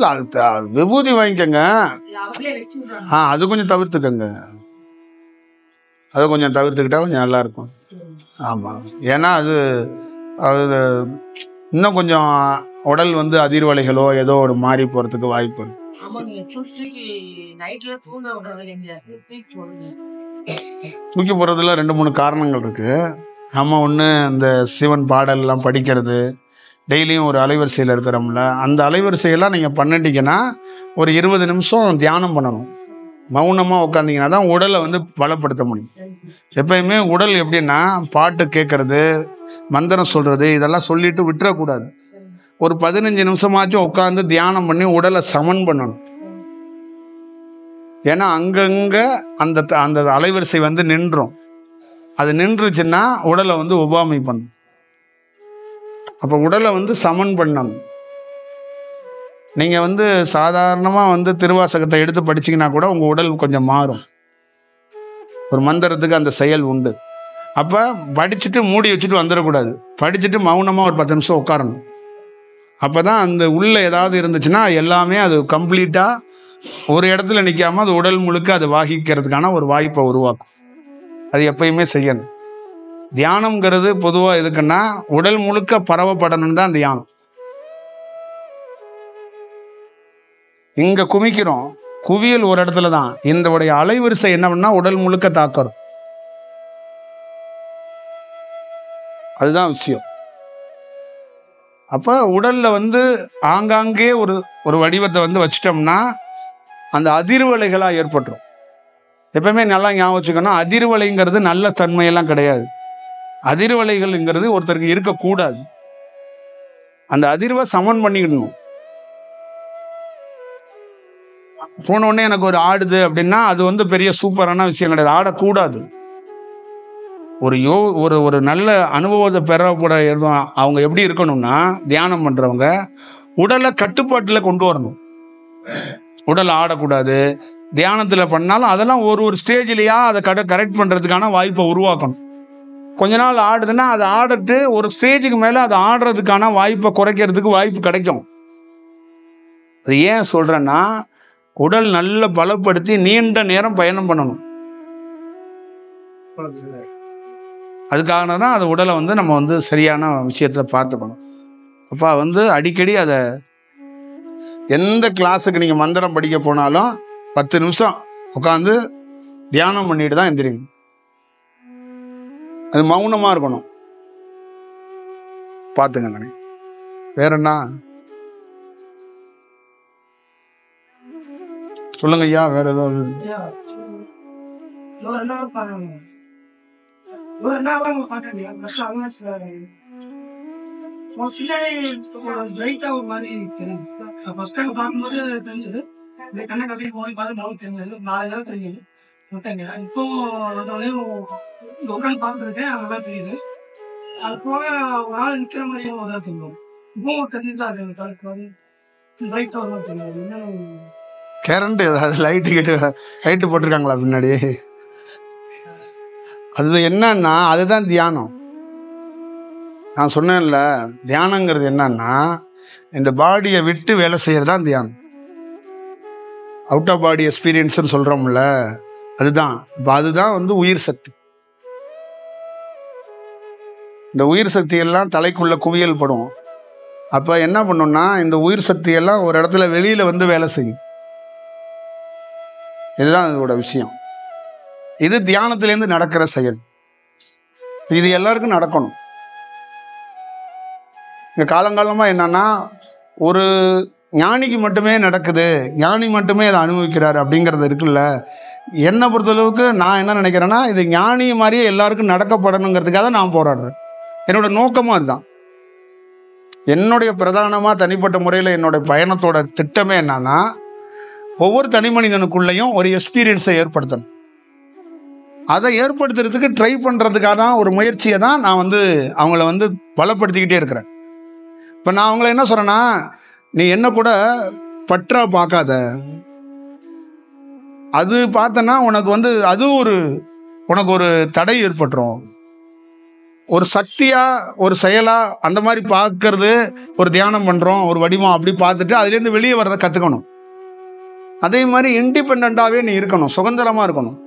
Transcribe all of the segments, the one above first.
இல்லை அது விபூதி வாங்கிக்கோங்க. அது கொஞ்சம் தவிர்த்துக்கங்க. அதை கொஞ்சம் தவிர்த்துக்கிட்டா கொஞ்சம் நல்லாயிருக்கும். ஆமாம், ஏன்னா அது அது இன்னும் கொஞ்சம் உடல் வந்து அதிர்வலைகளோ ஏதோ ஒரு மாறி போகிறதுக்கு வாய்ப்பு இருக்கு. தூக்கி போகிறதுல 2-3 காரணங்கள் இருக்குது. நம்ம ஒன்று, இந்த சிவன் பாடல்லாம் படிக்கிறது, டெய்லியும் ஒரு அலைவரிசையில் இருக்கிறோம்ல, அந்த அலைவரிசையெல்லாம் நீங்கள் பண்ணிட்டீங்கன்னா ஒரு 20 நிமிஷம் தியானம் பண்ணணும். மௌனமாக உட்காந்திங்கன்னா தான் உடலை வந்து பலப்படுத்த முடியும். எப்பயுமே உடல் எப்படின்னா, பாட்டு கேட்கறது, மந்திரம் சொல்கிறது, இதெல்லாம் சொல்லிட்டு விட்டுறக்கூடாது. ஒரு 15 நிமிஷமாச்சும் உட்காந்து தியானம் பண்ணி உடலை சமன் பண்ணணும். ஏன்னா அங்கங்கே அந்த அந்த அலைவரிசை வந்து நின்றும். அது நின்றுச்சுன்னா உடலை வந்து ஒவ்வாமை பண்ணும். அப்போ உடலை வந்து சமன் பண்ணணும். நீங்கள் வந்து சாதாரணமாக வந்து திருவாசகத்தை எடுத்து படிச்சிங்கன்னா கூட உங்கள் உடல் கொஞ்சம் மாறும். ஒரு மந்திரத்துக்கு அந்த செயல் உண்டு. அப்போ படிச்சுட்டு மூடி வச்சுட்டு வந்துடக்கூடாது. படிச்சுட்டு மௌனமாக ஒரு 10 நிமிஷம் உட்காரணும். அப்போ தான் அந்த உள்ளே ஏதாவது இருந்துச்சுன்னா எல்லாமே அது கம்ப்ளீட்டாக ஒரு இடத்துல நிற்காமல் அது உடல் முழுக்க அது வாகிக்கிறதுக்கான ஒரு வாய்ப்பை உருவாக்கும். அது எப்பயுமே செய்யணும். தியானம்ங்கிறது பொதுவாக எதுக்குன்னா உடல் முழுக்க பரவப்படணும் தான் தியானம். இங்கே குமிக்கிறோம், குவியல் ஒரு இடத்துல தான். இந்த உடைய அலைவரிசை என்ன பண்ணா உடல் முழுக்க தாக்கணும். அதுதான் விஷயம். அப்போ உடலில் வந்து ஆங்காங்கே ஒரு ஒரு வடிவத்தை வந்து வச்சிட்டோம்னா அந்த அதிர்வலைகளாக ஏற்பட்டுரும். எப்பவுமே நல்லா ஞாபகம் வச்சுக்கணும், அதிர்வலைங்கிறது நல்ல தன்மையெல்லாம் கிடையாது. அதிர்வலைகள்ங்கிறது ஒருத்தருக்கு இருக்கக்கூடாது. அந்த அதிர்வை சமன் பண்ணிக்கணும். போனோடனே எனக்கு ஒரு ஆடுது அப்படின்னா அது வந்து பெரிய சூப்பரான விஷயம் கிடையாது. ஆடக்கூடாது. ஒரு நல்ல அனுபவத்தை பெறக்கூட அவங்க எப்படி இருக்கணும்னா, தியானம் பண்ணுறவங்க உடலை கட்டுப்பாட்டில் கொண்டு வரணும். உடல் ஆடக்கூடாது. தியானத்தில் பண்ணாலும் அதெல்லாம் ஒரு ஸ்டேஜ்லையா அதை கரெக்ட் பண்ணுறதுக்கான வாய்ப்பை உருவாக்கணும். கொஞ்ச நாள் ஆடுதுன்னா அதை ஆடிட்டு ஒரு ஸ்டேஜுக்கு மேலே அதை ஆடுறதுக்கான வாய்ப்பை குறைக்கிறதுக்கு வாய்ப்பு கிடைக்கும். அது ஏன் சொல்கிறேன்னா, உடல் நல்ல பலப்படுத்தி நீண்ட நேரம் பயணம் பண்ணணும். அதுக்காக தான் அது உடலை வந்து நம்ம வந்து சரியான விஷயத்தை பார்த்துக்கணும். அப்போ வந்து அடிக்கடி அதை எந்த கிளாஸுக்கு நீங்கள் மந்திரம் படிக்க போனாலும் 10 நிமிஷம் உட்காந்து தியானம் பண்ணிட்டு தான் எந்திரிங்க. அது மௌனமாக இருக்கணும். பார்த்துங்க. வேற என்ன சொல்லுங்க ஐயா, வேற ஏதாவது? இப்போ உட்காந்து பார்த்துருக்கேன், அங்கதான் தெரியுது. அது போக ஒரு ஆள் நிற்கிற மாதிரியும் தான் தெரியும். இப்போ தெரிஞ்சுதான் லைட் ஒரு மாதிரி தெரியாது. கரண்ட் ஏதாவது லைட்டு போட்டிருக்காங்களா பின்னாடி? அது என்னன்னா அதுதான் தியானம். நான் சொன்னேன்ல, தியானங்கிறது என்னன்னா இந்த பாடியை விட்டு வேலை செய்யறது தான் தியானம். அவுட் ஆஃப் பாடி எக்ஸ்பீரியன்ஸ்ன்னு சொல்கிறோம்ல, அதுதான். இப்போ அதுதான் வந்து உயிர் சக்தி. இந்த உயிர் சக்தியெல்லாம் தலைக்குள்ள குவியல் படும். அப்போ என்ன பண்ணோம்னா இந்த உயிர் சக்தியெல்லாம் ஒரு இடத்துல வெளியில் வந்து வேலை செய்யும். இதுதான் இதோட விஷயம். இது தியானத்திலேருந்து நடக்கிற செயல். இது எல்லாருக்கும் நடக்கணும். இங்கே காலங்காலமாக என்னன்னா ஒரு ஞானிக்கு மட்டுமே நடக்குது, ஞானி மட்டுமே அதை அனுபவிக்கிறார் அப்படிங்கிறது இருக்குல்ல. என்னை பொறுத்தளவுக்கு நான் என்ன நினைக்கிறேன்னா, இது ஞானி மாதிரியே எல்லாருக்கும் நடக்கப்படணுங்கிறதுக்காக நான் போராடுறேன். என்னோட நோக்கமும் அதுதான். என்னுடைய பிரதானமாக தனிப்பட்ட முறையில் என்னோடய பயணத்தோட திட்டமே என்னன்னா, ஒவ்வொரு தனி மனிதனுக்குள்ளேயும் ஒரு எக்ஸ்பீரியன்ஸை ஏற்படுத்தணும். அதை ஏற்படுத்துறதுக்கு ட்ரை பண்ணுறதுக்கான ஒரு முயற்சியை தான் நான் வந்து அவங்கள வந்து பலப்படுத்திக்கிட்டே இருக்கிறேன். இப்போ நான் அவங்கள என்ன சொல்கிறேன்னா, நீ என்ன கூட பற்றா பார்க்காத. அது பார்த்தனா உனக்கு வந்து அது உனக்கு ஒரு தடை ஏற்பட்டுரும். ஒரு சக்தியாக ஒரு செயலாக அந்த மாதிரி பார்க்கறது, ஒரு தியானம் பண்ணுறோம் ஒரு வடிவம் அப்படி பார்த்துட்டு அதுலேருந்து வெளியே வர்றதை கற்றுக்கணும். அதே மாதிரி இண்டிபெண்ட்டாகவே நீ இருக்கணும், சுதந்திரமாக இருக்கணும்.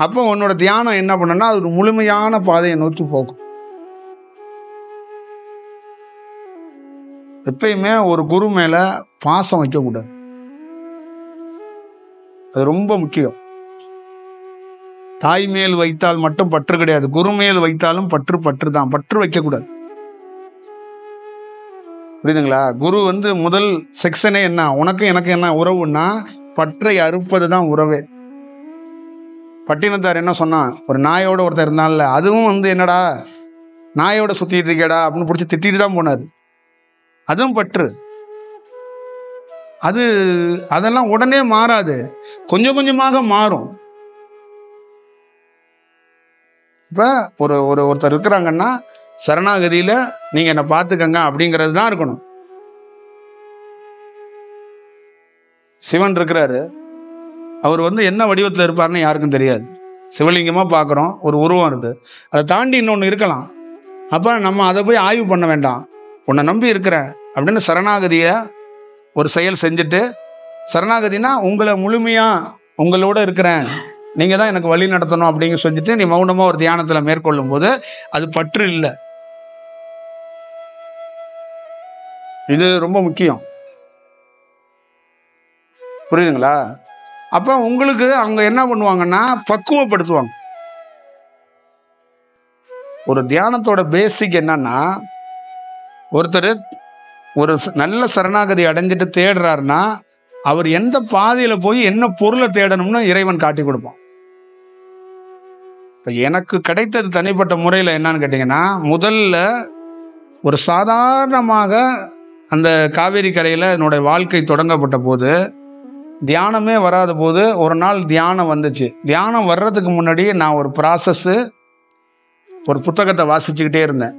அப்போ உன்னோட தியானம் என்ன பண்ணுன்னா அது ஒரு முழுமையான பாதையை நோக்கி போகும். எப்பயுமே ஒரு குரு மேலே பாசம் வைக்கக்கூடாது, அது ரொம்ப முக்கியம். தாய் மேல் வைத்தால் மட்டும் பற்று கிடையாது, குரு மேல் வைத்தாலும் பற்று தான். பற்று வைக்கக்கூடாது, புரியுதுங்களா? குரு முதல் செக்ஷனே என்ன, உனக்கு எனக்கு என்ன உறவுன்னா பற்றை அறுப்பது தான் உறவே. பட்டினத்தார் என்ன சொன்னா, ஒரு நாயோட ஒருத்தர் இருந்தால, அதுவும் என்னடா நாயோட சுத்திட்டு இருக்கேடா அப்படின்னு பிடிச்சி திட்டிட்டு தான் போனார். அதுவும் பற்று. அதெல்லாம் உடனே மாறாது, கொஞ்சம் கொஞ்சமாக மாறும். இப்போ ஒருத்தர் இருக்கிறாங்கன்னா சரணாகதியில நீங்க என்னை பார்த்துக்கங்க அப்படிங்கிறது தான் இருக்கணும். சிவன் இருக்கிறாரு, அவர் என்ன வடிவத்தில் இருப்பார்னு யாருக்கும் தெரியாது. சிவலிங்கமாக பார்க்குறோம், ஒரு உருவம் இருக்கு, அதை தாண்டி இன்னொன்று இருக்கலாம். அப்போ நம்ம அதை போய் ஆய்வு பண்ண வேண்டாம். உன்னை நம்பி இருக்கிறேன் அப்படின்னு சரணாகதியை ஒரு செயல் செஞ்சுட்டு, சரணாகதினா உங்களை முழுமையாக உங்களோட இருக்கிறேன், நீங்கள் தான் எனக்கு வழி நடத்தணும் அப்படிங்க செஞ்சுட்டு நீ மௌனமாக ஒரு தியானத்தில் மேற்கொள்ளும் போது அது பற்று இல்லை. இது ரொம்ப முக்கியம், புரியுதுங்களா? அப்போ உங்களுக்கு அவங்க என்ன பண்ணுவாங்கன்னா பக்குவப்படுத்துவாங்க. ஒரு தியானத்தோட பேசிக் என்னன்னா, ஒருத்தர் ஒரு நல்ல சரணாகதி அடைஞ்சிட்டு தேடுறாருன்னா அவர் எந்த பாதையில் போய் என்ன பொருளை தேடணும்னு இறைவன் காட்டி கொடுப்பான். இப்போ எனக்கு கிடைத்தது தனிப்பட்ட முறையில் என்னன்னு கேட்டிங்கன்னா, முதல்ல ஒரு சாதாரணமாக அந்த காவேரி கரையில் என்னுடைய வாழ்க்கை தொடங்கப்பட்ட போது, தியானமே வராத போது ஒரு நாள் தியானம் வந்துச்சு. தியானம் வர்றதுக்கு முன்னாடி நான் ஒரு புத்தகத்தை வாசிச்சுக்கிட்டே இருந்தேன்.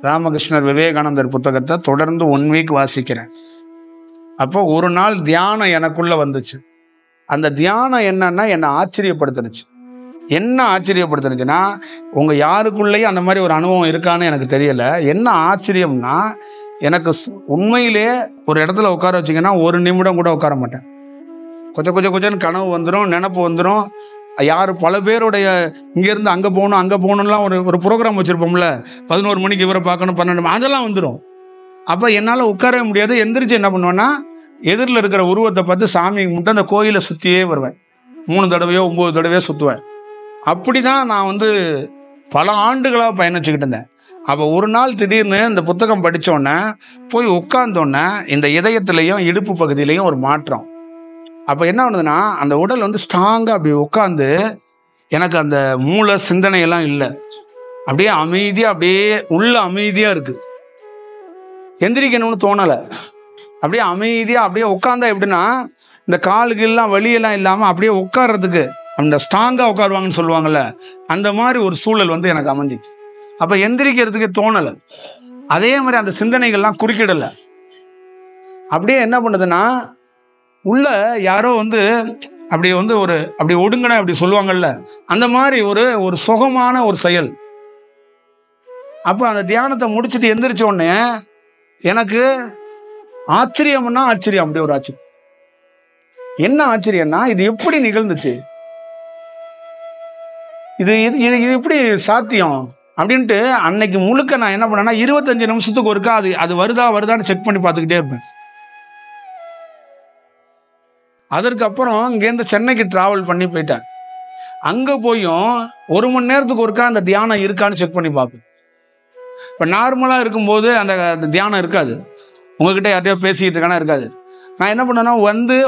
ராமகிருஷ்ணர் விவேகானந்தர் புத்தகத்தை தொடர்ந்து 1 வீக் வாசிக்கிறேன். அப்போ ஒரு நாள் தியானம் எனக்குள்ள வந்துச்சு. அந்த தியானம் என்னன்னா என்னை ஆச்சரியப்படுத்துனுச்சு. என்ன ஆச்சரியப்படுத்துனுச்சுன்னா, உங்கள் யாருக்குள்ளேயும் அந்த மாதிரி ஒரு அனுபவம் இருக்கான்னு எனக்கு தெரியலை. என்ன ஆச்சரியம்னா, எனக்கு உண்மையிலே ஒரு இடத்துல உட்கார வச்சிங்கன்னா 1 நிமிடம் கூட உட்கார மாட்டேன். கொஞ்சம் கனவு வந்துடும், நினப்பு வந்துடும். பல பேருடைய இங்கேருந்து அங்கே போகணும்லாம் ஒரு ப்ரோக்ராம் வச்சுருப்போம்ல, 11 மணிக்கு இவரை பார்க்கணும், 12 அதெல்லாம் வந்துடும். அப்போ என்னால் உட்காரவே முடியாது. எந்திரிச்சு என்ன பண்ணுவேன்னா, எதிரில் இருக்கிற உருவத்தை பார்த்து சாமி கும்பிட்டு அந்த கோயிலை சுற்றியே வருவேன். 3 தடவையோ 9 தடவையோ சுற்றுவேன். அப்படி தான் நான் பல ஆண்டுகளாக பயணிச்சுக்கிட்டு இருந்தேன். அப்போ ஒரு நாள் திடீர்னு இந்த புத்தகம் படித்தோடனே போய் உட்கார்ந்தோடனே இந்த இதயத்துலேயும் இடுப்பு பகுதியிலையும் ஒரு மாற்றம். அப்போ என்ன பண்ணுதுன்னா, அந்த உடல் ஸ்ட்ராங்காக அப்படி உட்காந்து, எனக்கு அந்த மூளை சிந்தனையெல்லாம் இல்லை, அப்படியே அமைதியாக, அப்படியே உள்ள அமைதியாக இருக்குது. எந்திரிக்கணும்னு தோணலை, அப்படியே அமைதியாக அப்படியே உட்காந்தா எப்படின்னா, இந்த காலுக்கெல்லாம் வலியெல்லாம் இல்லாமல் அப்படியே உட்கார்றதுக்கு அந்த ஸ்ட்ராங்காக உட்காருவாங்கன்னு சொல்லுவாங்கள்ல, அந்த மாதிரி ஒரு சூழல் எனக்கு அமைஞ்சிச்சு. அப்போ எந்திரிக்கிறதுக்கு தோணலை. அதே மாதிரி அந்த சிந்தனைகள்லாம் குறுக்கிடலை. அப்படியே என்ன பண்ணுதுன்னா, உள்ள யாரோ அப்படி அப்படி ஒடுங்கின அப்படி சொல்லுவாங்கல்ல, அந்த மாதிரி ஒரு சுகமான ஒரு செயல். அப்போ அந்த தியானத்தை முடிச்சுட்டு எந்திரிச்ச உடனே எனக்கு ஆச்சரியம்னா ஆச்சரியம், அப்படி ஒரு ஆச்சரியம். என்ன ஆச்சரியம்னா, இது எப்படி நிகழ்ந்துச்சு, இது இது இது எப்படி சாத்தியம் அப்படின்ட்டு அன்னைக்கு முழுக்க நான் என்ன பண்ணேன்னா 25 நிமிஷத்துக்கு ஒருக்கா அது வருதான்னு செக் பண்ணி பார்த்துக்கிட்டே இருப்பேன். அதற்கப்புறம் இங்கேருந்து சென்னைக்கு ட்ராவல் பண்ணி போயிட்டேன். அங்கே போயும் 1 மணி நேரத்துக்கு ஒருக்கா அந்த தியானம் இருக்கான்னு செக் பண்ணி பார்ப்பேன். இப்போ நார்மலாக இருக்கும்போது அந்த தியானம் இருக்காது, உங்ககிட்ட யார்ட்டையோ பேசிக்கிட்டு இருக்கானா இருக்காது. நான் என்ன பண்ணேன்னா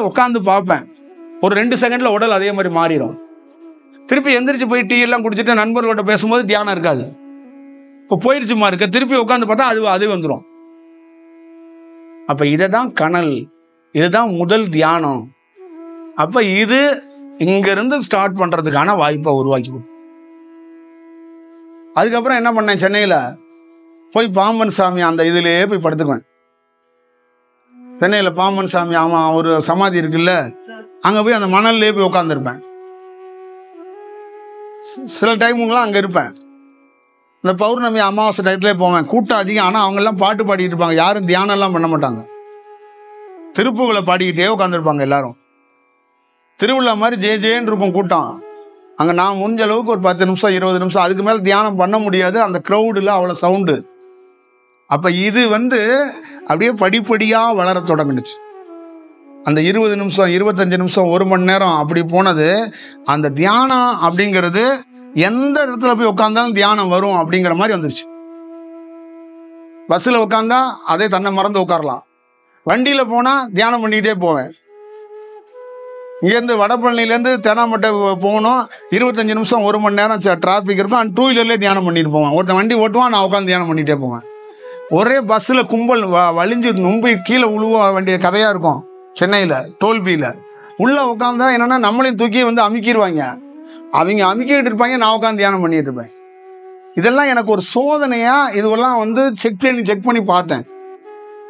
உட்காந்து பார்ப்பேன். ஒரு 2 செகண்டில் உடல் அதே மாதிரி மாறிடும். திருப்பி எந்திரிச்சு போய் டீ எல்லாம் குடிச்சிட்டு நண்பர்களோட பேசும்போது தியானம் இருக்காது. இப்போ போயிடுச்சுமா இருக்க, திருப்பி உட்காந்து பார்த்தா அது வந்துடும். அப்போ இதை தான் கனல், இதுதான் முதல் தியானம். அப்போ இது இங்கிருந்து ஸ்டார்ட் பண்ணுறதுக்கான வாய்ப்பை உருவாக்கி கொடுக்கும். அதுக்கப்புறம் என்ன பண்ணேன், சென்னையில் போய் பாம்பன் சாமி அந்த இதுலேயே போய் படுத்துக்குவேன். சென்னையில் பாம்பன் சாமி ஒரு சமாதி இருக்குல்ல, அங்கே போய் அந்த மணல்லே போய் உட்காந்துருப்பேன். சில டைமுங்களாம் அங்கே இருப்பேன். இந்த பௌர்ணமி அமாவாசை டயத்துலேயே போவேன், கூட்டம் அதிகம். ஆனால் அவங்கெல்லாம் பாட்டு பாடிக்கிட்டு இருப்பாங்க, யாரும் தியானம்லாம் பண்ண மாட்டாங்க. திருப்புகளை பாடிக்கிட்டே உட்காந்துருப்பாங்க எல்லாரும். திருவிழா மாதிரி ஜேன்னு இருக்கும் கூட்டம். அங்கே நான் முடிஞ்ச அளவுக்கு ஒரு 10 நிமிஷம் 20 நிமிஷம், அதுக்கு மேலே தியானம் பண்ண முடியாது, அந்த க்ரௌடில் அவ்வளோ சவுண்டு. அப்போ இது அப்படியே படிப்படியாக வளர தொடங்குனுச்சு. அந்த 20 நிமிஷம் 25 நிமிஷம் 1 மணி நேரம் அப்படி போனது. அந்த தியானம் அப்படிங்கிறது எந்த இடத்துல போய் உட்காந்தாலும் தியானம் வரும் அப்படிங்கிற மாதிரி வந்துருச்சு. பஸ்ஸில் உட்காந்தா அதே தன்னை மறந்து உட்காரலாம். வண்டியில் போனால் தியானம் பண்ணிக்கிட்டே போவேன். இங்கேருந்து வடபழனிலேருந்து தேனாம்பட்டை போகணும், 25 நிமிஷம் 1 மணி நேரம் டிராஃபிக் இருக்கும். அந்த 2 வீலர்லேயே தியானம் பண்ணிட்டு போவேன். ஒருத்தன் வண்டி ஓட்டுவான், நான் உட்காந்து தியானம் பண்ணிகிட்டே போவேன். ஒரே பஸ்ஸில் கும்பல் வலிஞ்சு நொம்பி கீழே உழுவ வேண்டிய கதையாக இருக்கும். சென்னையில் டோல்பியில் உள்ளே உட்காந்தா என்னென்னா நம்மளையும் தூக்கி அமுக்கிடுவாங்க. அவங்க அமுக்கிட்டு இருப்பாங்க, நான் உட்காந்து தியானம் பண்ணிட்டு இருப்பேன். இதெல்லாம் எனக்கு ஒரு சோதனையாக இதுவெல்லாம் செக் பண்ணி பார்த்தேன்.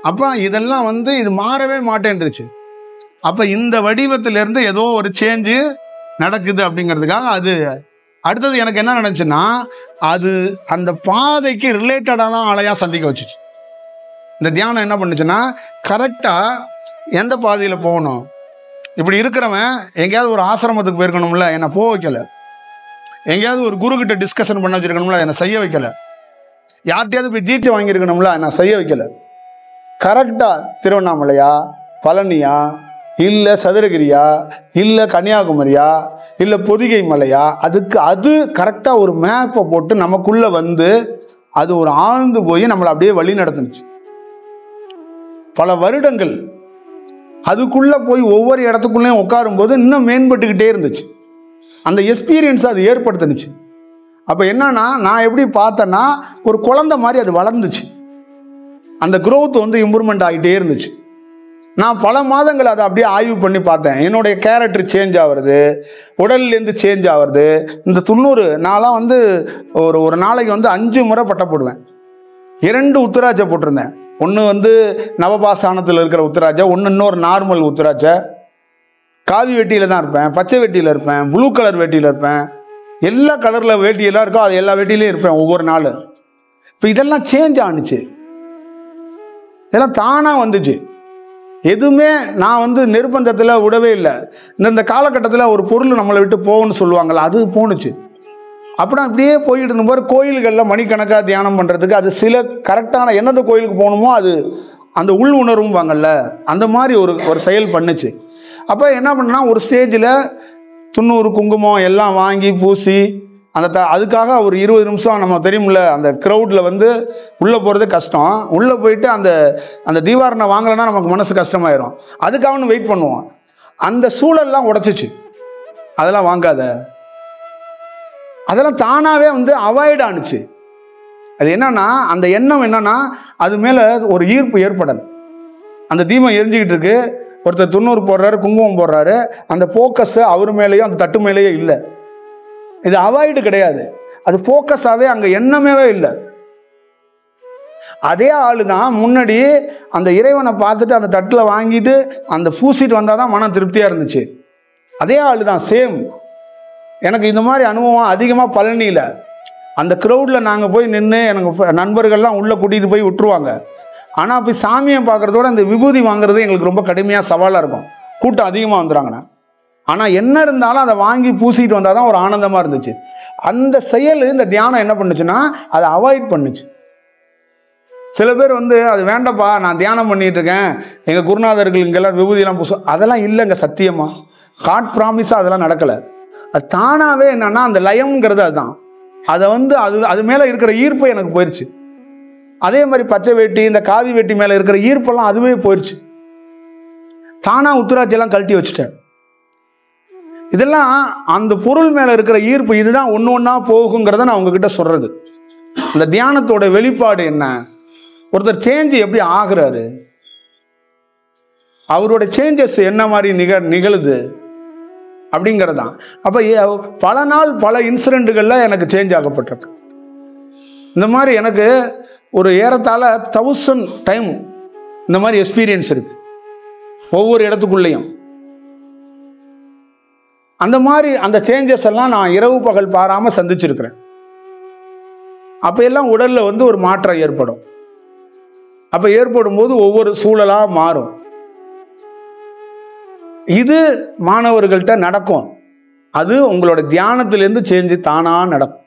அப்போ இதெல்லாம் இது மாறவே மாட்டேன்ருச்சு. அப்போ இந்த வடிவத்திலேருந்து ஏதோ ஒரு சேஞ்சு நடக்குது அப்படிங்கிறதுக்காக அது அடுத்தது எனக்கு என்ன நடந்துச்சுன்னா, அது அந்த பாதைக்கு ரிலேட்டடான ஆளையாக சந்திக்க வச்சுச்சு. இந்த தியானம் என்ன பண்ணுச்சுன்னா, கரெக்டாக எந்த பாதையில் போகணும், இப்படி இருக்கிறவன் எங்கேயாவது ஒரு ஆசிரமத்துக்கு போயிருக்கணும்ல, என்னை போக வைக்கலை. எங்கேயாவது ஒரு குருக்கிட்ட டிஸ்கஷன் பண்ண வச்சுருக்கணும்ல, என்னை செய்ய வைக்கலை. யார்கிட்டையாவது போய் ஜீச்சை வாங்கியிருக்கணும்ல, என்னை செய்ய வைக்கலை. கரெக்டாக திருவண்ணாமலையா, பழனியா, இல்லை சதுரகிரியா, இல்லை கன்னியாகுமரியா, இல்லை பொதிகை மலையா, அது கரெக்டாக ஒரு மேப்பை போட்டு நமக்குள்ளே அது ஒரு ஆழ்ந்து போய் நம்மளை அப்படியே வழி நடத்துனுச்சு. பல வருடங்கள் அதுக்குள்ளே போய் ஒவ்வொரு இடத்துக்குள்ளேயும் உட்காரும்போது இன்னும் மேம்பட்டுக்கிட்டே இருந்துச்சு. அந்த எக்ஸ்பீரியன்ஸை அது ஏற்படுத்துனுச்சு. அப்போ என்னன்னா, நான் எப்படி பார்த்தேன்னா, ஒரு குழந்தை மாதிரி அது வளர்ந்துச்சு. அந்த க்ரோத் இம்ப்ரூவ்மெண்ட் ஆகிட்டே இருந்துச்சு. நான் பல மாதங்கள் அதை அப்படியே ஆய்வு பண்ணி பார்த்தேன். என்னுடைய கேரக்டர் சேஞ்ச் ஆகிறது, உடல்லேருந்து சேஞ்ச் ஆகிறது. இந்த 90 நான்லாம் ஒரு நாளைக்கு 5 முறை பட்டை போடுவேன். 2 உத்திராட்சை போட்டிருந்தேன். ஒன்று நவபாசானத்தில் இருக்கிற உத்திராட்சை, ஒன்று இன்னொரு நார்மல் உத்திராட்சை. காவி வெட்டியில் தான் இருப்பேன், பச்சை வெட்டியில் இருப்பேன், ப்ளூ கலர் வேட்டியில் இருப்பேன், எல்லா கலரில் வேட்டியெல்லாம் இருக்கோ அது எல்லா வேட்டியிலையும் இருப்பேன் ஒவ்வொரு நாள். இப்போ இதெல்லாம் சேஞ்ச் ஆணுச்சு, இதெல்லாம் தானாக வந்துச்சு. எதுவுமே நான் நிர்பந்தத்தில் விடவே இல்லை. இந்த காலகட்டத்தில் ஒரு பொருள் நம்மளை விட்டு போகணும்னு சொல்லுவாங்கள்ல, அது போணுச்சு. அப்புறம் அப்படியே போயிட்டு இருந்தபோது கோயில்களில் மணிக்கணக்காக தியானம் பண்ணுறதுக்கு அது சில கரெக்டான எந்தெந்த கோயிலுக்கு போகணுமோ அது அந்த உள் உணர்வும்பாங்கள்ல, அந்த மாதிரி ஒரு செயல் பண்ணுச்சு. அப்போ என்ன பண்ணனா, ஒரு ஸ்டேஜில் 90 குங்குமம் எல்லாம் வாங்கி பூசி அதுக்காக ஒரு 20 நிமிஷம் நம்ம தெரியுமில்ல, அந்த க்ரௌடில் உள்ளே போகிறது கஷ்டம். உள்ளே போயிட்டு அந்த தீவாரணை வாங்கலைன்னா நமக்கு மனசு கஷ்டமாயிரும். அதுக்காக வெயிட் பண்ணுவோம். அந்த சூழல்லாம் உடச்சிச்சு. அதெல்லாம் வாங்காத, அதெல்லாம் தானாகவே அவாய்ட் ஆணுச்சு. அது என்னன்னா, அந்த எண்ணம் என்னன்னா, அது மேலே ஒரு ஈர்ப்பு ஏற்படல். அந்த தீபம் எரிஞ்சிக்கிட்டு இருக்கு, ஒருத்தர் 90 போடுறாரு, குங்குமம் போடுறாரு, அந்த ஃபோக்கஸ் அவர் மேலேயும் அந்த தட்டு மேலேயே இல்லை. இது அவாய்டு கிடையாது, அது ஃபோக்கஸாகவே அங்கே எண்ணமே இல்லை. அதே ஆளு தான் முன்னாடி அந்த இறைவனை பார்த்துட்டு அந்த தட்டில் வாங்கிட்டு அந்த பூசிட்டு வந்தால் தான் மன திருப்தியாக இருந்துச்சு. அதே ஆளு தான், சேம். எனக்கு இந்த மாதிரி அனுபவம் அதிகமாக பழனியில் அந்த க்ரௌடில் நாங்கள் போய் நின்று எனக்கு நண்பர்கள்லாம் உள்ளே கூட்டிகிட்டு போய் விட்டுருவாங்க. ஆனால் போய் சாமியை பார்க்குறதோட அந்த விபூதி வாங்குறது எங்களுக்கு ரொம்ப கடுமையாக சவாலாக இருக்கும், கூட்டம் அதிகமாக வந்துடுறாங்கண்ணா. ஆனால் என்ன இருந்தாலும் அதை வாங்கி பூசிட்டு வந்தால் தான் ஒரு ஆனந்தமாக இருந்துச்சு. அந்த செயல் இந்த தியானம் என்ன பண்ணுச்சுன்னா, அதை அவாய்ட் பண்ணுச்சு. சில பேர் அது வேண்டப்பா, நான் தியானம் பண்ணிகிட்டு இருக்கேன், எங்கள் குருநாதர்கள் இங்கெல்லாம் விபூதியெல்லாம் அதெல்லாம் இல்லைங்க, சத்தியமாக காட் ப்ராமிஸாக அதெல்லாம் நடக்கலை. அது தானாகவே என்னென்னா அந்த லயம்ங்கிறது அதுதான். அதை அது மேலே இருக்கிற ஈர்ப்பு எனக்கு போயிடுச்சு. அதே மாதிரி பச்சை வேட்டி, இந்த காவி வேட்டி மேலே இருக்கிற ஈர்ப்பெல்லாம் அதுவே போயிடுச்சு. தானாக உத்திராட்சியெல்லாம் கழட்டி வச்சுட்டேன். இதெல்லாம் அந்த பொருள் மேலே இருக்கிற ஈர்ப்பு, இதுதான் ஒன்று ஒன்றா போகுங்கிறத நான் உங்ககிட்ட சொல்கிறது. இந்த தியானத்தோட வெளிப்பாடு என்ன, ஒருத்தர் சேஞ்சு எப்படி ஆகுறாரு, அவரோட சேஞ்சஸ் என்ன மாதிரி நிகழுது அப்படிங்கிறது தான். அப்போ பல நாள் பல இன்சிடெண்ட்டுகளில் எனக்கு சேஞ்ச் ஆகப்பட்டிருக்கு. இந்த மாதிரி எனக்கு ஒரு ஏறத்தாழ 1000 டைம் இந்த மாதிரி எக்ஸ்பீரியன்ஸ் இருக்கு ஒவ்வொரு இடத்துக்குள்ளேயும். அந்த மாதிரி அந்த சேஞ்சஸ் எல்லாம் நான் இரவு பகல் பாராமல் சந்திச்சிருக்கிறேன். அப்போ எல்லாம் உடலில் வந்து ஒரு மாற்றம் ஏற்படும். அப்போ ஏற்படும் போது ஒவ்வொரு சூழலாக மாறும். இது மாணவர்கள்ட்ட நடக்கும். அது உங்களோட தியானத்திலேருந்து சேஞ்சு தானாக நடக்கும்.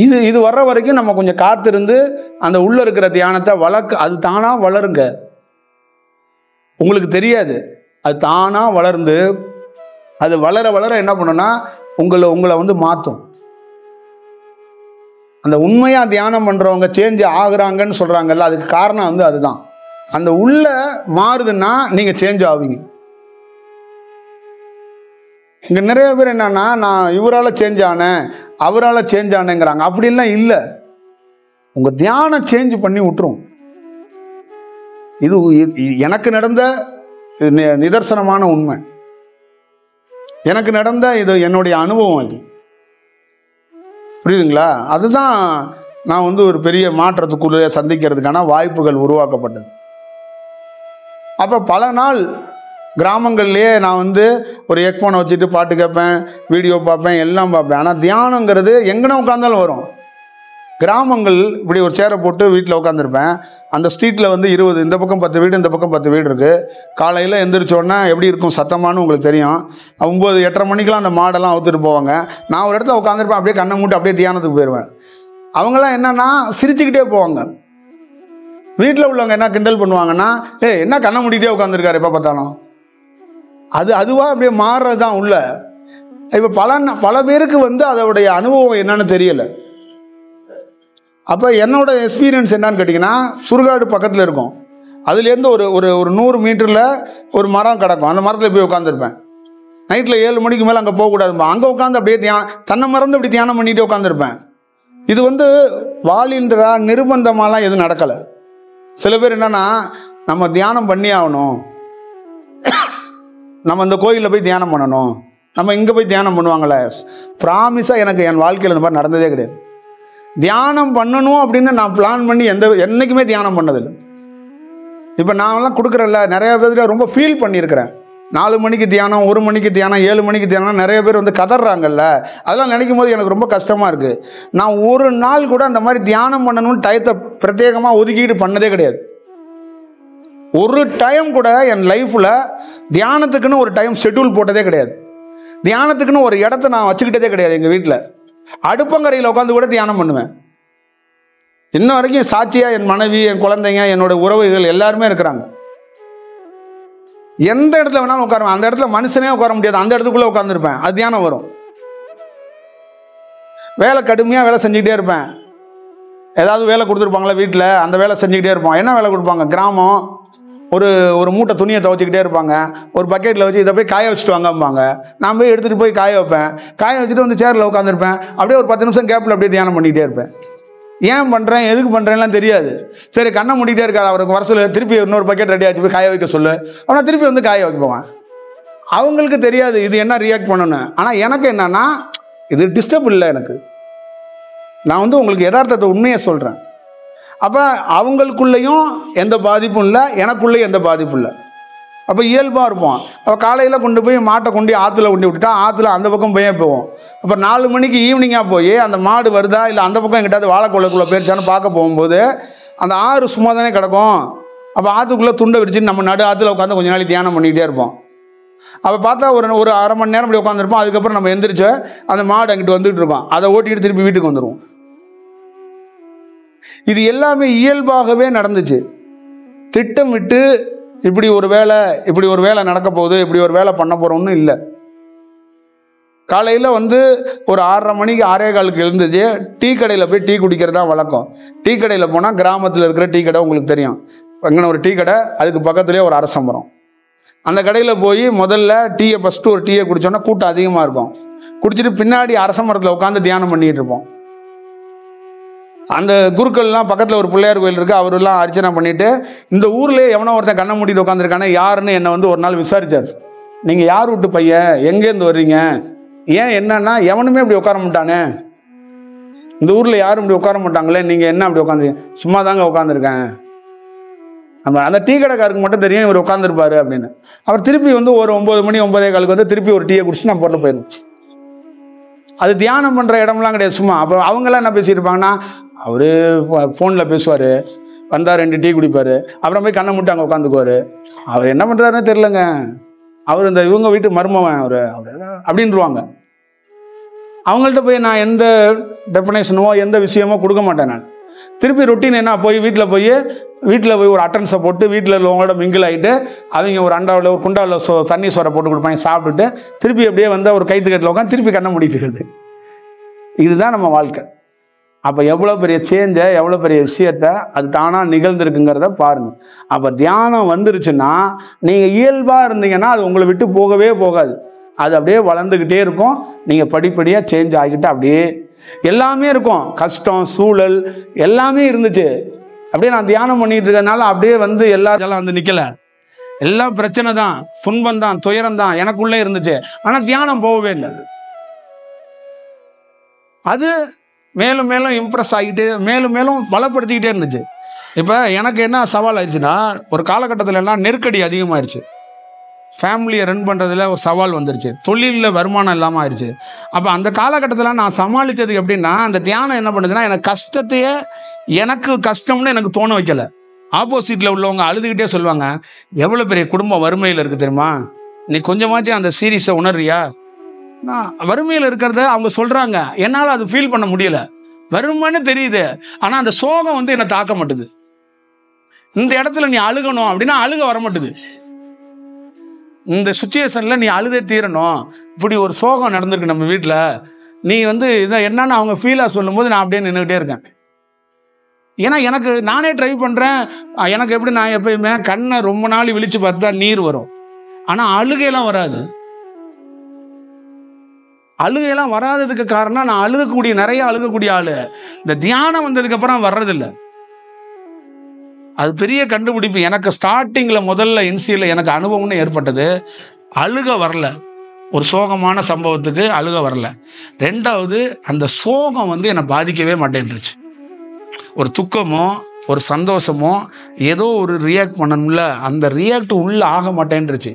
இது வர்ற வரைக்கும் நம்ம கொஞ்சம் காத்திருந்து அந்த உள்ள இருக்கிற தியானத்தை வளர்க்க, அது தானாக வளருங்க. உங்களுக்கு தெரியாது, அது தானாக வளர்ந்து அது வளர வளர என்ன பண்ணுன்னா உங்களை வந்து மாற்றும். அந்த உண்மையாக தியானம் பண்ணுறவங்க சேஞ்ச் ஆகுறாங்கன்னு சொல்கிறாங்கல்ல, அதுக்கு காரணம் வந்து அதுதான். அந்த உள்ள மாறுதுன்னா நீங்கள் சேஞ்ச் ஆவீங்க. இங்கே நிறைய பேர் என்னன்னா, நான் இவரால் சேஞ்ச் ஆனேன் அவரால் சேஞ்ச் ஆனேங்கிறாங்க. அப்படிலாம் இல்லை. உங்கள் தியானம் சேஞ்ச் பண்ணி விட்டுரும். இது எனக்கு நடந்த நிதர்சனமான உண்மை. எனக்கு நடந்த இது என்னுடைய அனுபவம். இது புரியுதுங்களா? அதுதான் நான் வந்து ஒரு பெரிய மாற்றத்துக்குள்ளே சந்திக்கிறதுக்கான வாய்ப்புகள் உருவாக்கப்பட்டது. அப்போ பல நாள் கிராமங்கள்லேயே நான் வந்து ஒரு ஹெட்ஃபோனை வச்சுட்டு பாட்டு கேட்பேன், வீடியோ பார்ப்பேன், எல்லாம் பார்ப்பேன். ஆனால் தியானங்கிறது எங்கேனா உட்காந்தாலும் வரும். கிராமங்கள் இப்படி ஒரு சேரை போட்டு வீட்டில் உட்காந்துருப்பேன். அந்த ஸ்ட்ரீட்டில் வந்து 20, இந்த பக்கம் 10 வீடு, இந்த பக்கம் 10 வீடு இருக்குது. காலையில் எந்திரிச்சோடனே எப்படி இருக்கும் சத்தமானு உங்களுக்கு தெரியும். 9, 8:30 மணிக்கெலாம் அந்த மாடெல்லாம் அவுத்துட்டு போவாங்க. நான் ஒரு இடத்துல உட்காந்துருப்பேன், அப்படியே கண்ணை மூட்டு அப்படியே தியானத்துக்கு போயிடுவேன். அவங்களாம் என்னன்னா சிரிச்சுக்கிட்டே போவாங்க. வீட்டில் உள்ளவங்க என்ன கிண்டல் பண்ணுவாங்கன்னா, என்ன கண்ணை மூடிக்கிட்டே உட்காந்துருக்காரு எப்போ பார்த்தாலும். அதுவாக அப்படியே மாறுறது தான் உள்ள. இப்போ பல பேருக்கு வந்து அதோடைய அனுபவம் என்னன்னு தெரியலை. அப்போ என்னோட எக்ஸ்பீரியன்ஸ் என்னன்னு கேட்டிங்கன்னா, சுடுகாடு பக்கத்தில் இருக்கும். அதுலேருந்து ஒரு 100 மீட்டரில் ஒரு மரம் கிடக்கும். அந்த மரத்தில் போய் உட்காந்துருப்பேன். நைட்டில் 7 மணிக்கு மேலே அங்கே போகக்கூடாதுப்பா. அங்கே உட்காந்து அப்படியே தன்னை மறந்து அப்படி தியானம் பண்ணிகிட்டே உட்காந்துருப்பேன். இது வந்து வாலின்றதா நிர்பந்தமாலாம் எதுவும் நடக்கலை. சில பேர் என்னென்னா, நம்ம தியானம் பண்ணி ஆகணும், நம்ம இந்த கோயிலில் போய் தியானம் பண்ணணும், நம்ம இங்கே போய் தியானம் பண்ணுவாங்களே. ப்ராமிஸாக எனக்கு என் வாழ்க்கையில் இந்த மாதிரி நடந்ததே கிடையாது. தியானம் பண்ணணும் அப்படின்னு நான் பிளான் பண்ணி என்றைக்குமே தியானம் பண்ணதில்லை. இப்போ நான்லாம் கொடுக்குறேன்ல, நிறைய பேர் ரொம்ப ஃபீல் பண்ணியிருக்கிறேன். 4 மணிக்கு தியானம், 1 மணிக்கு தியானம், 7 மணிக்கு தியானம், நிறைய பேர் வந்து கதறாங்கல்ல. அதெல்லாம் நினைக்கும் போது எனக்கு ரொம்ப கஷ்டமாக இருக்குது. நான் ஒரு நாள் கூட அந்த மாதிரி தியானம் பண்ணணும்னு டயத்தை பிரத்யேகமாக ஒதுக்கிட்டு பண்ணதே கிடையாது. ஒரு டைம் கூட என் லைஃப்பில் தியானத்துக்குன்னு ஒரு டைம் ஷெட்யூல் போட்டதே கிடையாது. தியானத்துக்குன்னு ஒரு இடத்த நான் வச்சுக்கிட்டதே கிடையாது. எங்கள் வீட்டில் அடுப்பங்கரையில் உட்காந்து கூட தியானம் பண்ணுவேன். இன்ன வரைக்கும் சாட்சியாக என் மனைவி, என் குழந்தைங்க, என்னோட உறவுகள் எல்லாருமே இருக்கிறாங்க. எந்த இடத்துல வேணாலும் உட்காருவேன். அந்த இடத்துல மனுஷனே உட்கார முடியாது, அந்த இடத்துக்குள்ளே உட்காந்துருப்பேன். அது தியானம் வரும். வேலை கடுமையாக வேலை செஞ்சுக்கிட்டே இருப்பேன். ஏதாவது வேலை கொடுத்துருப்பாங்களா வீட்டில், அந்த வேலை செஞ்சுக்கிட்டே இருப்போம். என்ன வேலை கொடுப்பாங்க? கிராமம், ஒரு மூட்டை துணியை துவைச்சிக்கிட்டே இருப்பாங்க. ஒரு பக்கெட்டில் வச்சு இதை போய் காய வச்சுட்டு வாங்கம்பாங்க. நான் போய் எடுத்துகிட்டு போய் காய வைப்பேன். காய வச்சுட்டு வந்து சேரில் உட்காந்துருப்பேன். அப்படியே ஒரு 10 நிமிஷம் கேப்பில் அப்படியே தியானம் பண்ணிக்கிட்டே இருப்பேன். ஏன் பண்ணுறேன், எதுக்கு பண்ணுறேன்லாம் தெரியாது. சரி, கண்ணை மூடிக்கிட்டே இருக்காரு, அவருக்கு வர சொல்லு, திருப்பி இன்னொரு பக்கெட் ரெடி ஆச்சு போய் காய வைக்க சொல்லு, ஆனால் திருப்பி வந்து காய வைக்க போவேன். அவங்களுக்கு தெரியாது இது என்ன ரியாக்ட் பண்ணணும். ஆனால் எனக்கு என்னன்னா, இது டிஸ்டர்ப் இல்லை எனக்கு. நான் வந்து உங்களுக்கு யதார்த்தத்தை உண்மையை சொல்கிறேன். அப்போ அவங்களுக்குள்ளேயும் எந்த பாதிப்பும் இல்லை, எனக்குள்ளேயும் எந்த பாதிப்பும் இல்லை. அப்போ இயல்பாக இருப்போம். அப்போ காலையில் கொண்டு போய் மாட்டை கொண்டு ஆற்றுல கொண்டு விட்டுட்டா ஆற்றுல அந்த பக்கம் போவோம். அப்போ 4 மணிக்கு ஈவினிங்காக போய் அந்த மாடு வருதா இல்லை அந்த பக்கம் எங்கிட்டாவது வாழைக்கொள்ளைக்குள்ளே போயிருச்சான்னு பார்க்க போகும்போது அந்த ஆறு சும்மா தானே கிடக்கும். அப்போ ஆற்றுக்குள்ளே துண்டை விரிச்சுட்டு நம்ம நடு ஆற்றுல உட்காந்து கொஞ்ச நாளைக்கு தியானம் பண்ணிக்கிட்டே இருப்போம். அப்போ பார்த்தா ஒரு அரை மணி நேரம் இப்படி உட்காந்துருப்போம். அதுக்கப்புறம் நம்ம எந்திரிச்சு அந்த மாடு அங்கிட்டு வந்துட்டு இருக்கோம். அதை ஓட்டிக்கிட்டு திருப்பி வீட்டுக்கு வந்துடுவோம். இது எல்லாமே இயல்பாகவே நடந்துச்சு. திட்டமிட்டு இப்படி ஒரு வேலை நடக்க போகுது, இப்படி ஒரு வேலை பண்ண போகிறோம்னு இல்லை. காலையில் வந்து ஒரு 6:30 மணிக்கு 6:15 எழுந்துச்சு டீ கடையில் போய் டீ குடிக்கிறதா வழக்கம். டீ கடையில் போனால் கிராமத்தில் இருக்கிற டீ கடை உங்களுக்கு தெரியும். அங்கே ஒரு டீ கடை, அதுக்கு பக்கத்துலேயே ஒரு அரச மரம். அந்த கடையில் போய் முதல்ல ஃபஸ்ட்டு ஒரு டீயை குடித்தோன்னா கூட்டம் அதிகமாக இருக்கும். குடிச்சிட்டு பின்னாடி அரச மரத்தில் உட்காந்து தியானம் பண்ணிகிட்டு இருப்போம். அந்த குருக்கள்லாம் பக்கத்தில் ஒரு பிள்ளையார் கோயில் இருக்குது, அவரெல்லாம் அர்ச்சனை பண்ணிவிட்டு இந்த ஊர்லேயே எவனோ ஒருத்தன் கண்ணை மூடிட்டு உட்காந்துருக்கானே யாருன்னு என்னை வந்து ஒரு நாள் விசாரித்தார். நீங்கள் யார் வீட்டு பையன், எங்கேருந்து வர்றீங்க, ஏன் என்னன்னா எவனுமே இப்படி உட்கார மாட்டானே, இந்த ஊரில் யாரும் இப்படி உட்கார மாட்டாங்களே, நீங்கள் என்ன அப்படி உட்காந்துருக்கீங்க? சும்மா தாங்க உட்காந்துருக்கேன். அந்த டீ கடைக்காருக்கு மட்டும் தெரியும் இவர் உட்காந்துருப்பாரு அப்படின்னு. அவர் திருப்பி வந்து ஒரு 9 மணி 9:15 வந்து திருப்பி ஒரு டீயை குடிச்சு நான் பொருள் போயிடும். அது தியானம் பண்ணுற இடம்லாம் கிடையாது. சும்மா அப்போ அவங்களாம் என்ன பேசியிருப்பாங்கன்னா, அவர் ஃபோனில் பேசுவார், வந்தால் 2 டீ குடிப்பார், அப்புறம் போய் கண்ணை மூட்டு அங்கே உட்காந்துக்குவார். அவர் என்ன பண்ணுறாருன்னு தெரிலங்க, அவர் இந்த இவங்க வீட்டு மருமவன் அவர் அப்படின்ருவாங்க. அவங்கள்ட்ட போய் நான் எந்த டெஃபினேஷனோ எந்த விஷயமோ கொடுக்க மாட்டேன். நான் திருப்பி ரொட்டீன் என்ன, போய் வீட்டில் போய் ஒரு அட்டன்ஸை போட்டு வீட்டில் உள்ளவங்களோட மிங்கிள் ஆகிட்டு அவங்க ஒரு அண்டாவில் ஒரு குண்டாவில் தண்ணி சோறை போட்டு கொடுப்பாங்க, சாப்பிட்டுட்டு திருப்பி அப்படியே வந்து ஒரு கைத்துக்கட்டில் உட்காந்து திருப்பி கண்ணை முடிக்கிறது. இதுதான் நம்ம வாழ்க்கை. அப்போ எவ்வளோ பெரிய சேஞ்சை, எவ்வளோ பெரிய விஷயத்தை அது தானாக நிகழ்ந்துருக்குங்கிறத பாருங்கள். அப்போ தியானம் வந்துருச்சுன்னா நீங்கள் இயல்பாக இருந்தீங்கன்னா அது உங்களை விட்டு போகவே போகாது. அது அப்படியே வளர்ந்துக்கிட்டே இருக்கும். நீங்கள் படிப்படியாக சேஞ்ச் ஆகிக்கிட்டு அப்படியே எல்லாமே இருக்கும். கஷ்டம், சூழல் எல்லாமே இருந்துச்சு. அப்படியே நான் தியானம் பண்ணிட்டு இருக்கிறதுனால அப்படியே வந்து எல்லாரும் வந்து நிற்கலை. எல்லாம் பிரச்சனை தான், துன்பம் தான், துயரம் தான் எனக்குள்ளே இருந்துச்சு. ஆனால் தியானம் போகவே இல்லை. அது மேலும் மேலும் இம்ப்ரெஸ் ஆகிட்டு மேலும் மேலும் பலப்படுத்திக்கிட்டே இருந்துச்சு. இப்போ எனக்கு என்ன சவால் ஆயிடுச்சுன்னா, ஒரு காலகட்டத்தில் எல்லாம் நெருக்கடி அதிகமாகிடுச்சு. ஃபேமிலியை ரன் பண்ணுறதுல ஒரு சவால் வந்துருச்சு. தொழிலில் வருமானம் இல்லாமல் ஆயிடுச்சு. அப்போ அந்த காலகட்டத்தில் நான் சமாளித்தது எப்படின்னா, அந்த தியானம் என்ன பண்ணுதுன்னா, எனக்கு கஷ்டத்தையே எனக்கு கஷ்டம்னு எனக்கு தோண வைக்கலை. ஆப்போசிட்டில் உள்ளவங்க அழுதுகிட்டே சொல்லுவாங்க, எவ்வளோ பெரிய குடும்பம் வறுமையில் இருக்குது தெரியுமா, நீ கொஞ்சமாச்சும் அந்த சீரியஸை உணர்றியா? நான் வறுமையில் இருக்கிறத அவங்க சொல்கிறாங்க, என்னால் அது ஃபீல் பண்ண முடியலை. வறுமைன்னு தெரியுது, ஆனால் அந்த சோகம் வந்து என்னை தாக்க மாட்டுது. இந்த இடத்துல நீ அழுகணும் அப்படின்னா அழுக வர மாட்டுது. இந்த சுச்சுவேஷனில் நீ அழுதே தீரணும், இப்படி ஒரு சோகம் நடந்திருக்கு நம்ம வீட்டில், நீ வந்து இதை என்னன்னு அவங்க ஃபீலாக சொல்லும்போது நான் அப்படியே நின்றுக்கிட்டே இருக்கேன். ஏன்னா எனக்கு நானே ட்ரை பண்ணுறேன். எனக்கு எப்படி, நான் எப்பயுமே கண்ணை ரொம்ப நாள் விழிச்சு பார்த்தா நீர் வரும், ஆனால் அழுகையெல்லாம் வராது. அழுகையெல்லாம் வராததுக்கு காரணம், நான் நிறைய அழுகக்கூடிய ஆள் இந்த தியானம் வந்ததுக்கப்புறம் வர்றதில்லை. அது பெரிய கண்டுபிடிப்பு. எனக்கு ஸ்டார்டிங்கில் முதல்ல இன்சியில் எனக்கு அனுபவம்னு ஏற்பட்டது. அழுக வரல, ஒரு சோகமான சம்பவத்துக்கு அழுக வரல. ரெண்டாவது, அந்த சோகம் வந்து என்னை பாதிக்கவே மாட்டேன்ருச்சு. ஒரு துக்கமோ ஒரு சந்தோஷமோ ஏதோ ஒரு ரியாக்ட் பண்ணணும்ல, அந்த ரியாக்ட் உள்ள ஆக மாட்டேன்ருச்சு.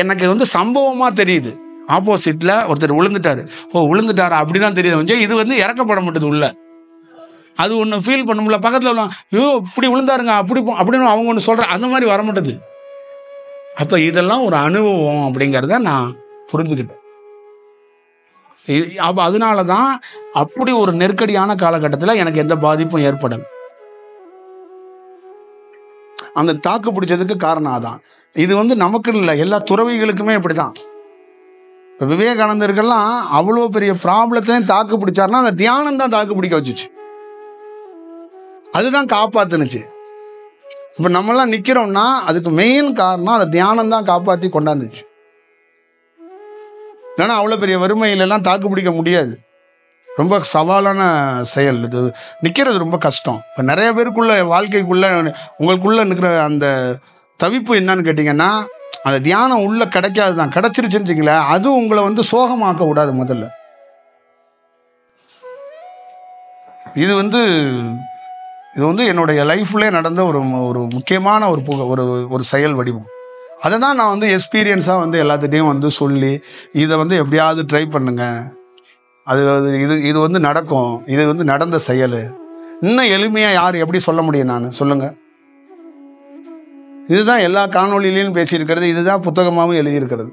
எனக்கு வந்து சம்பவமாக தெரியுது. ஆப்போசிட்டில் ஒருத்தர் விழுந்துட்டாரு, விழுந்துட்டாரா அப்படிதான் தெரியுது கொஞ்சம். இது வந்து இறக்கப்பட மாட்டுது உள்ள. அது ஒன்று ஃபீல் பண்ணும்ல, பக்கத்தில் உள்ள ஐயோ இப்படி விழுந்தாருங்க அப்படின்னு அவங்க ஒன்று சொல்கிறேன், அந்த மாதிரி வர மாட்டுது. அப்போ இதெல்லாம் ஒரு அனுபவம் அப்படிங்கிறத நான் புரிஞ்சுக்கிட்டேன். அப்போ அதனால தான் அப்படி ஒரு நெருக்கடியான காலகட்டத்தில் எனக்கு எந்த பாதிப்பும் ஏற்படலை. அந்த தாக்கு பிடிச்சதுக்கு காரணம் அதான். இது வந்து நமக்கு இல்லை, எல்லா துறவிகளுக்குமே இப்படி தான். இப்போ விவேகானந்தருக்கெல்லாம் அவ்வளோ பெரிய ப்ராப்ளத்தையும் தாக்கு பிடிச்சாருன்னா அந்த தியானம் தான் தாக்கு பிடிக்க வச்சுச்சு, அதுதான் காப்பாத்துனுச்சு. இப்போ நம்மளாம் நிற்கிறோம்னா அதுக்கு மெயின் காரணம் அந்த தியானம் தான் காப்பாற்றி கொண்டாந்துச்சு. ஏன்னா அவ்வளோ பெரிய வறுமையிலெல்லாம் தாக்கு பிடிக்க முடியாது. ரொம்ப சவாலான செயல் இது. நிற்கிறது ரொம்ப கஷ்டம். இப்போ நிறைய பேருக்குள்ள வாழ்க்கைக்குள்ளே உங்களுக்குள்ளே நிற்கிற அந்த தவிப்பு என்னன்னு கேட்டிங்கன்னா, அந்த தியானம் உள்ளே கிடைக்காது தான். கிடச்சிருச்சுன்னு வச்சுங்களேன், அது உங்களை வந்து சோகமாக்க விடாது. முதல்ல இது வந்து என்னுடைய லைஃப்லேயே நடந்த ஒரு முக்கியமான ஒரு செயல் வடிவம். அதை தான் நான் வந்து எக்ஸ்பீரியன்ஸாக வந்து எல்லாத்துட்டையும் வந்து சொல்லி, இதை வந்து எப்படியாவது ட்ரை பண்ணுங்க, இது வந்து நடக்கும், இது வந்து நடந்த செயல். இன்னும் எளிமையாக யார் எப்படி சொல்ல முடியும்? நான் சொல்லுங்கள். இதுதான் எல்லா காணொலியிலையும் பேசியிருக்கிறது, இதுதான் புத்தகமாகவும் எழுதியிருக்கிறது.